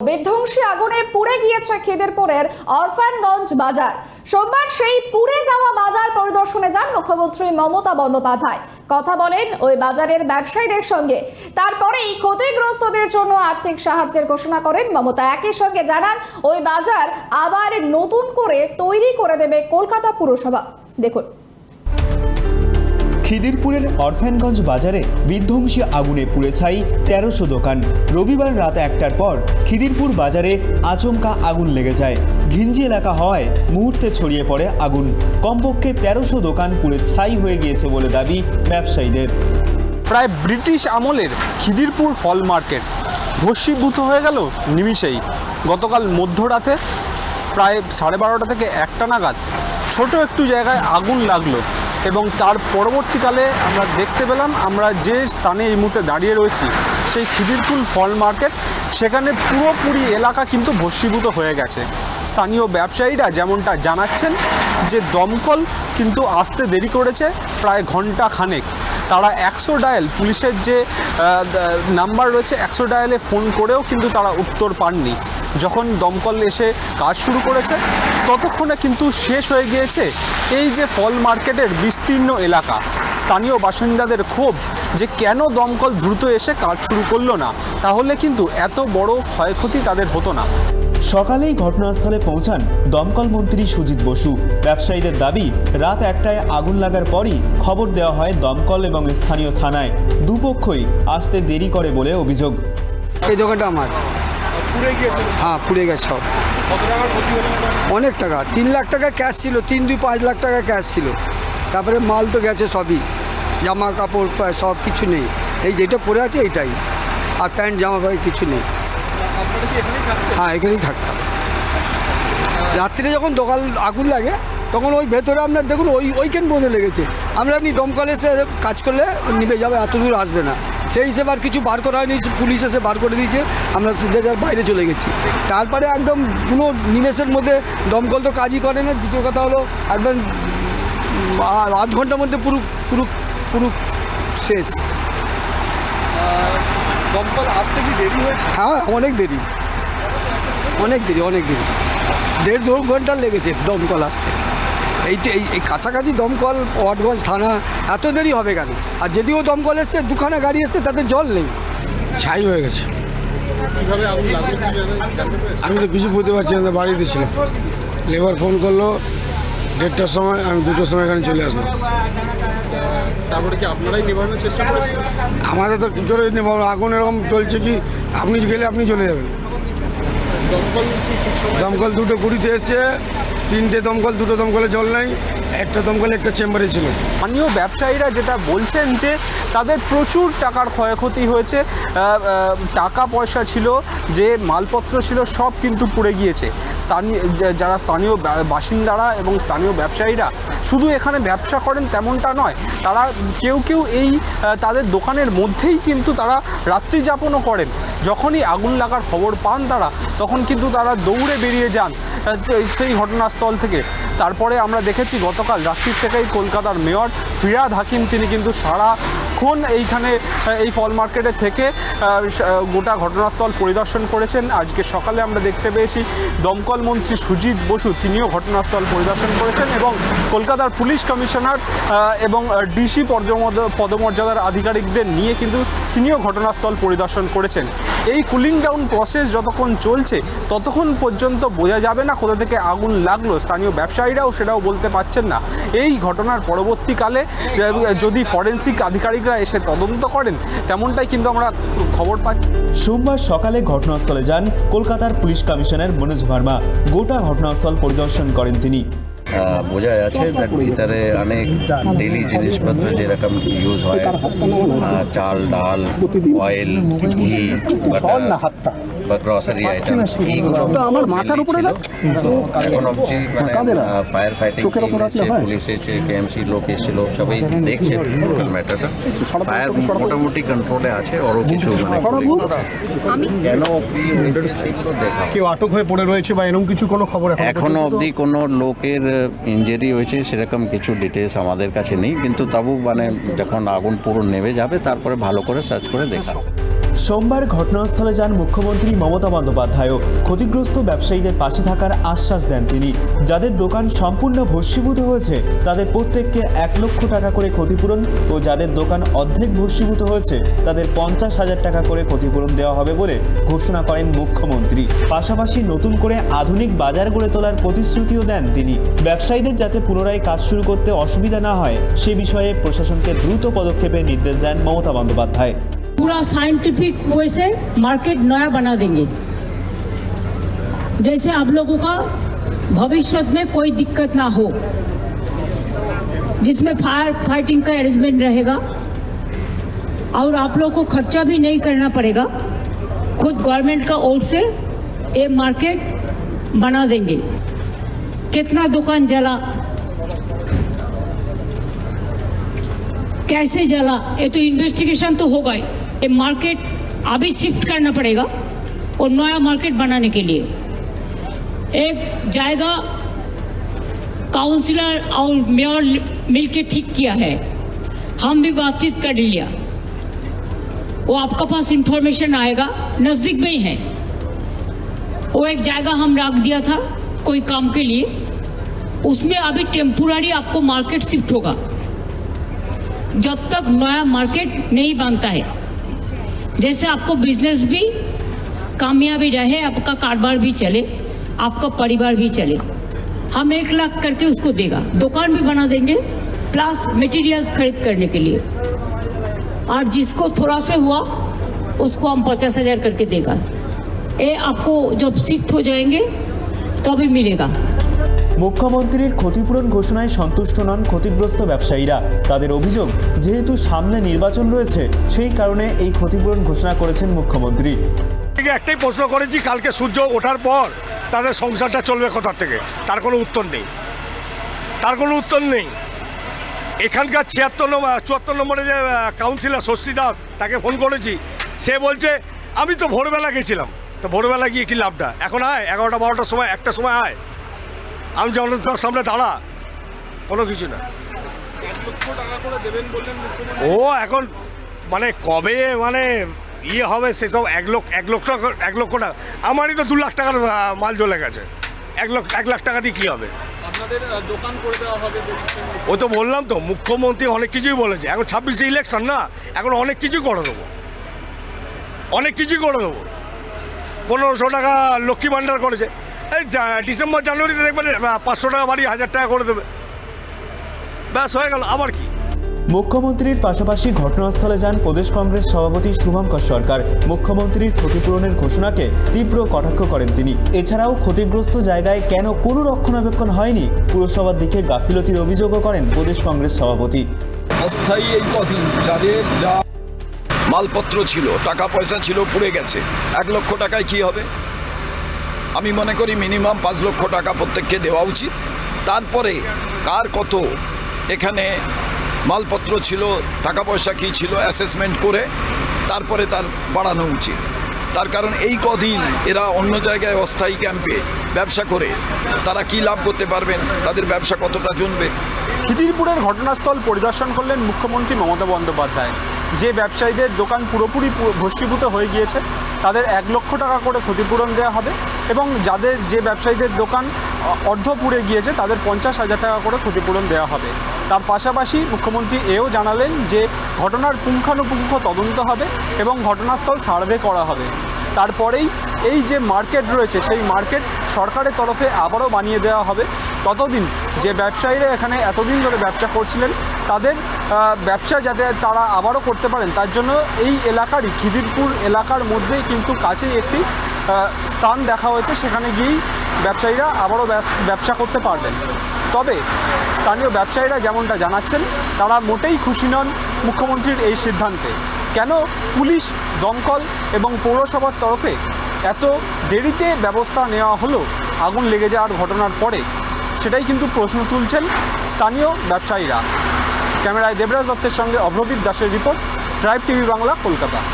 বিধ্বংসী আগুনে পুড়ে গিয়েছে খিদিরপুরের অরফানগঞ্জ বাজার। সোমবার সেই পুড়ে যাওয়া বাজার পরিদর্শনে যান মুখ্যমন্ত্রী মমতা বন্দ্যোপাধ্যায়। কথা বলেন ওই বাজারের ব্যবসায়ীদের সঙ্গে। তারপরেই ক্ষতিগ্রস্তদের জন্য আর্থিক সাহায্যের ঘোষণা করেন মমতা। একই সঙ্গে জানান ওই বাজার আবার নতুন করে তৈরি করে দেবে কলকাতা পুরসভা। দেখুন, খিদিরপুরের অরফানগঞ্জ বাজারে বিধ্বংসী আগুনে পুড়ে ছাই ১৩০০ দোকান। রবিবার রাত ১টার পর খিদিরপুর বাজারে আচমকা আগুন লেগে যায়। ঘিঞ্জি এলাকা হওয়ায় মুহূর্তে ছড়িয়ে পড়ে আগুন। কমপক্ষে ১৩০০ দোকান পুড়ে ছাই হয়ে গিয়েছে বলে দাবি ব্যবসায়ীদের। প্রায় ব্রিটিশ আমলের খিদিরপুর ফল মার্কেট ভস্মীভূত হয়ে গেল নিমিষেই। গতকাল মধ্যরাতে প্রায় 12:30 থেকে 1টা নাগাদ ছোট একটু জায়গায় আগুন লাগলো এবং তার পরবর্তীকালে আমরা দেখতে পেলাম, আমরা যে স্থানে এই মুহূর্তে দাঁড়িয়ে রয়েছি সেই খিদিরপুর ফল মার্কেট, সেখানে পুরোপুরি এলাকা কিন্তু ভস্মীভূত হয়ে গেছে। স্থানীয় ব্যবসায়ীরা যেমনটা জানাচ্ছেন যে দমকল কিন্তু আসতে দেরি করেছে প্রায় ঘন্টা খানেক। তারা 100 ডায়াল, পুলিশের যে নাম্বার রয়েছে 100 ডায়ালে ফোন করেও কিন্তু তারা উত্তর পাননি। যখন দমকল এসে কাজ শুরু করেছে ততক্ষণে কিন্তু শেষ হয়ে গিয়েছে এই যে ফল মার্কেটের বিস্তীর্ণ এলাকা। স্থানীয় বাসিন্দাদের ক্ষোভ যে কেন দমকল দ্রুত এসে কাজ শুরু করলো না, তাহলে কিন্তু এত বড় ক্ষয়ক্ষতি তাদের হতো না। সকালেই ঘটনাস্থলে পৌঁছান দমকল মন্ত্রী সুজিত বসু। ব্যবসায়ীদের দাবি, রাত 1টায় আগুন লাগার পরই খবর দেওয়া হয় দমকল এবং স্থানীয় থানায়। দুপক্ষই আসতে দেরি করে বলে অভিযোগ। এই দোকানটা আমার হ্যাঁ পুড়ে গেছে সব। অনেক টাকা, 3 লাখ টাকা ক্যাশ ছিল, 5 লাখ টাকা ক্যাশ ছিল। তারপরে মাল তো গেছে সবই, জামা কাপড় সব কিছু নেই। এই যেটা পরে আছে এইটাই, আর প্যান্ট জামা কিছু নেই। হ্যাঁ এখানেই থাকতাম। রাত্রে যখন দোকান আগুন লাগে তখন ওই ভেতরে আপনার দেখুন ওইখান পর্যন্ত লেগেছে। আমরা আপনি দমকল এসে কাজ করলে নিভে যাবে, এত দূর আসবে না। সেই হিসেবে আর কিছু বার করা হয়নি, পুলিশ এসে বার করে দিয়েছে, আমরা যে যার বাইরে চলে গেছি। তারপরে একদম কোনো নিমেষের মধ্যে দমকল তো কাজই করে না। দ্বিতীয় কথা হলো একদম আধ ঘন্টার মধ্যে পুরো পুরো পুরো শেষ। দমকল আসতে কি দেরি হয়েছে? হ্যাঁ অনেক দেরি, অনেক দেরি, অনেক দেরি। 1.5-2 ঘন্টা লেগেছে দমকল আসতে। এই কাছাকাছি দমকল, ওয়াটগঞ্জ থানা, এত দেরি হবে কেন? আর যদিও দমকল এসছে, 2খানা গাড়ি এসছে, তাতে জল নেই, ছাই হয়ে গেছে। আমি তো কিছু বুঝতে পারছি না, বাড়িতে ছিলাম। লেবার ফোন করলো 1:30টার সময়, আমি 2টোর সময় এখানে চলে আসলাম। তারপরে কি আপনারাই নিভানোর চেষ্টা করেছেন? আমাদের তো কী করে নেবার, আগুন এরকম চলছে কি আপনি গেলে আপনি চলে যাবেন। দমকল 2:20 এসছে, 3টে দমকল, 2টো দমকলে জল নেই, একটা দমকলে একটা চেম্বারে ছিল। স্থানীয় ব্যবসায়ীরা যেটা বলছেন যে তাদের প্রচুর টাকার ক্ষয়ক্ষতি হয়েছে। টাকা পয়সা ছিল, যে মালপত্র ছিল, সব কিন্তু পুড়ে গিয়েছে। যারা স্থানীয় বাসিন্দারা এবং স্থানীয় ব্যবসায়ীরা শুধু এখানে ব্যবসা করেন তেমনটা নয়, তারা কেউ এই তাদের দোকানের মধ্যেই কিন্তু তারা রাত্রি যাপনও করেন। যখনই আগুন লাগার খবর পান তারা, তখন কিন্তু তারা দৌড়ে বেরিয়ে যান সেই ঘটনাস্থল থেকে। তারপরে আমরা দেখেছি গতকাল রাত্রির থেকেই কলকাতার মেয়র ফিরহাদ হাকিম, তিনি কিন্তু সারাক্ষণ এইখানে এই ফল মার্কেটে থেকে গোটা ঘটনাস্থল পরিদর্শন করেছেন। আজকে সকালে আমরা দেখতে পেয়েছি দমকল মন্ত্রী সুজিত বসু, তিনিও ঘটনাস্থল পরিদর্শন করেছেন এবং কলকাতার পুলিশ কমিশনার এবং ডিসি পদমর্যাদার আধিকারিকদের নিয়ে কিন্তু তিনিও ঘটনাস্থল পরিদর্শন করেছেন। এই কুলিং ডাউন প্রসেস যতক্ষণ চলছে ততক্ষণ পর্যন্ত বোঝা যাবে না কোথা থেকে আগুন লাগলো। স্থানীয় ব্যবসায়ীরাও সেটাও বলতে পারছেন না। এই ঘটনার পরবর্তীকালে যদি ফরেন্সিক আধিকারিকরা এসে তদন্ত করেন, তেমনটাই কিন্তু আমরা খবর পাচ্ছি। সোমবার সকালে ঘটনাস্থলে যান কলকাতার পুলিশ কমিশনার মনোজ ভার্মা। গোটা ঘটনাস্থল পরিদর্শন করেন তিনি। বোঝা যাচ্ছে ভিতরে অনেক ডেলি জিনিসপত্র যেরকম ইউজ হয়, চাল, ডাল, অয়েল, ঘি, বাটার বা গ্রসারি আইটেম, এইগুলো আমার মাথার উপরে এখন অবধি মানে ফায়ার ফাইটিং পুলিশ এসে, কেএমসি লোক এসেছিল, সবাই দেখছে টোটাল ম্যাটারটা। ফায়ার মোটামুটি কন্ট্রোলে আছে। আরও কিছু মানে কেন অবধি দেখা কেউ আটক হয়ে পড়ে রয়েছে বা এরকম কিছু কোনো খবর এখনো অবধি কোনো লোকের ইনজুরি হয়েছে সেরকম কিছু ডিটেলস আমাদের কাছে নেই, কিন্তু তবু মানে যখন আগুন পুরো নেমে যাবে তারপরে ভালো করে সার্চ করে দেখা। সোমবার ঘটনাস্থলে যান মুখ্যমন্ত্রী মমতা বন্দ্যোপাধ্যায়ও। ক্ষতিগ্রস্ত ব্যবসায়ীদের পাশে থাকার আশ্বাস দেন তিনি। যাদের দোকান সম্পূর্ণ ভস্মীভূত হয়েছে তাদের প্রত্যেককে 1 লক্ষ টাকা করে ক্ষতিপূরণ ও যাদের দোকান অর্ধেক ভস্মীভূত হয়েছে তাদের 50,000 টাকা করে ক্ষতিপূরণ দেওয়া হবে বলে ঘোষণা করেন মুখ্যমন্ত্রী। পাশাপাশি নতুন করে আধুনিক বাজার গড়ে তোলার প্রতিশ্রুতিও দেন তিনি। ব্যবসায়ীদের যাতে পুনরায় কাজ শুরু করতে অসুবিধা না হয় সে বিষয়ে প্রশাসনকে দ্রুত পদক্ষেপের নির্দেশ দেন মমতা বন্দ্যোপাধ্যায়। पूरा साइंटिफिक वे से मार्केट नया बना देंगे, जैसे आप लोगों का भविष्य में कोई दिक्कत ना हो, जिसमें फायर फाइटिंग का अरेंजमेंट रहेगा और आप लोगों को खर्चा भी नहीं करना पड़ेगा। खुद गवर्नमेंट का ओर से ये मार्केट बना देंगे। कितना दुकान जला, कैसे जला, ये तो इन्वेस्टिगेशन तो होगा ही। ये मार्केट अभी शिफ्ट करना पड़ेगा और नया मार्केट बनाने के लिए एक जाएगा। काउंसिलर और मेयर मिलके ठीक किया है, हम भी बातचीत कर लिया। वो आपका पास इंफॉर्मेशन आएगा, नज़दीक में ही है। वो एक जगह हम रख दिया था कोई काम के लिए, उसमें अभी टेम्पोररी आपको मार्केट शिफ्ट होगा जब तक नया मार्केट नहीं बनता है। जैसे आपको बिजनेस भी कामयाबी रहे, आपका कारोबार भी चले, आपका परिवार भी चले। हम 1 लाख करके उसको देगा, दुकान भी बना देंगे प्लस मटेरियल्स खरीद करने के लिए। और जिसको थोड़ा से हुआ उसको हम 50,000 करके देगा। ये आपको जब शिफ्ट हो जाएंगे तभी मिलेगा। মুখ্যমন্ত্রীর ক্ষতিপূরণ ঘোষণায় সন্তুষ্ট নন ক্ষতিগ্রস্ত ব্যবসায়ীরা। তাদের অভিযোগ, যেহেতু সামনে নির্বাচন রয়েছে সেই কারণে এই ক্ষতিপূরণ ঘোষণা করেছেন মুখ্যমন্ত্রী। একটাই প্রশ্ন করেছি, কালকে সূর্য ওঠার পর তাদের সংসারটা চলবে কোথা থেকে, তার কোনো উত্তর নেই। এখানকার 74 নম্বরে যে কাউন্সিলর ষষ্ঠী দাস, তাকে ফোন করেছি, সে বলছে আমি তো ভোরবেলা গেছিলাম। তো ভোরবেলা গিয়ে কি লাভটা? এখন আয় 11টা 12টার সময়, 1টার সময় আয়, আমি জনতার সামনে দাঁড়া, কোনো কিছু না। ও এখন মানে কবে ইয়ে হবে সেসব 1 লক্ষ টাকা। আমারই তো 2 লাখ টাকার মাল চলে গেছে। 1 লাখ টাকা দিয়ে কী হবে? ও তো বললাম তো, মুখ্যমন্ত্রী অনেক কিছুই বলেছে। এখন 26শে ইলেকশন না, এখন অনেক কিছুই করে দেবো, 1500 টাকা লক্ষ্মী ভাণ্ডার করেছে। এই ডিসেম্বর জানুয়ারিতে দেখবেন 500 টাকা বাড়ি 1000 টাকা করে দেবে, ব্যাস হয়ে গেল। আবার কি? মুখ্যমন্ত্রীর পাশাপাশি ঘটনাস্থলে যান প্রদেশ কংগ্রেস সভাপতি শুভঙ্কর সরকার। মুখ্যমন্ত্রীর ক্ষতিপূরণের ঘোষণাকে তীব্র কটাক্ষ করেন তিনি। এছাড়াও ক্ষতিগ্রস্ত জায়গায় কেন কোনো রক্ষণাবেক্ষণ হয়নি পুরসভার দিকে গাফিলতির অভিযোগও করেন প্রদেশ কংগ্রেস সভাপতি। অস্থায়ী এই কদিন যাদের যা মালপত্র ছিল, টাকা পয়সা ছিল, পুড়ে গেছে। 1 লক্ষ টাকায় কি হবে? আমি মনে করি মিনিমাম 5 লক্ষ টাকা প্রত্যেককে দেওয়া উচিত। তারপরে কার কত এখানে মালপত্র ছিল, টাকা পয়সা কী ছিল, অ্যাসেসমেন্ট করে তারপরে তার বাড়ানো উচিত। তার কারণ এই কদিন এরা অন্য জায়গায় অস্থায়ী ক্যাম্পে ব্যবসা করে তারা কি লাভ করতে পারবেন, তাদের ব্যবসা কতটা জমবে। খিদিরপুরের ঘটনাস্থল পরিদর্শন করলেন মুখ্যমন্ত্রী মমতা বন্দ্যোপাধ্যায়। যে ব্যবসায়ীদের দোকান পুরোপুরি ভস্মীভূত হয়ে গিয়েছে তাদের 1 লক্ষ টাকা করে ক্ষতিপূরণ দেওয়া হবে এবং যে ব্যবসায়ীদের দোকান অর্ধ পুড়ে গিয়েছে তাদের 50,000 টাকা করে ক্ষতিপূরণ দেওয়া হবে। তার পাশাপাশি মুখ্যমন্ত্রী এও জানালেন যে ঘটনার পুঙ্খানুপুঙ্খ তদন্ত হবে এবং ঘটনাস্থল সার্ভে করা হবে। তারপরেই এই যে মার্কেট রয়েছে সেই মার্কেট সরকারের তরফে আবারও বানিয়ে দেওয়া হবে। ততদিন যে ব্যবসায়ীরা এখানে এতদিন ধরে ব্যবসা করছিলেন তাদের ব্যবসা যাতে তারা আবারও করতে পারেন তার জন্য এই এলাকারই খিদিরপুর এলাকার মধ্যেই কিন্তু কাছেই একটি স্থান দেখা হয়েছে, সেখানে গিয়েই ব্যবসায়ীরা আবারও ব্যবসা করতে পারবেন। তবে স্থানীয় ব্যবসায়ীরা যেমনটা জানাচ্ছেন তারা মোটেই খুশি নন মুখ্যমন্ত্রীর এই সিদ্ধান্তে। কেন পুলিশ, দমকল এবং পৌরসভার তরফে এত দেরিতে ব্যবস্থা নেওয়া হলো আগুন লেগে যাওয়ার ঘটনার পরে, সেটাই কিন্তু প্রশ্ন তুলছেন স্থানীয় ব্যবসায়ীরা। ক্যামেরায় দেবরাজ দত্তের সঙ্গে অভ্রদীপ দাসের report, tribe TV Bangla, Kolkata.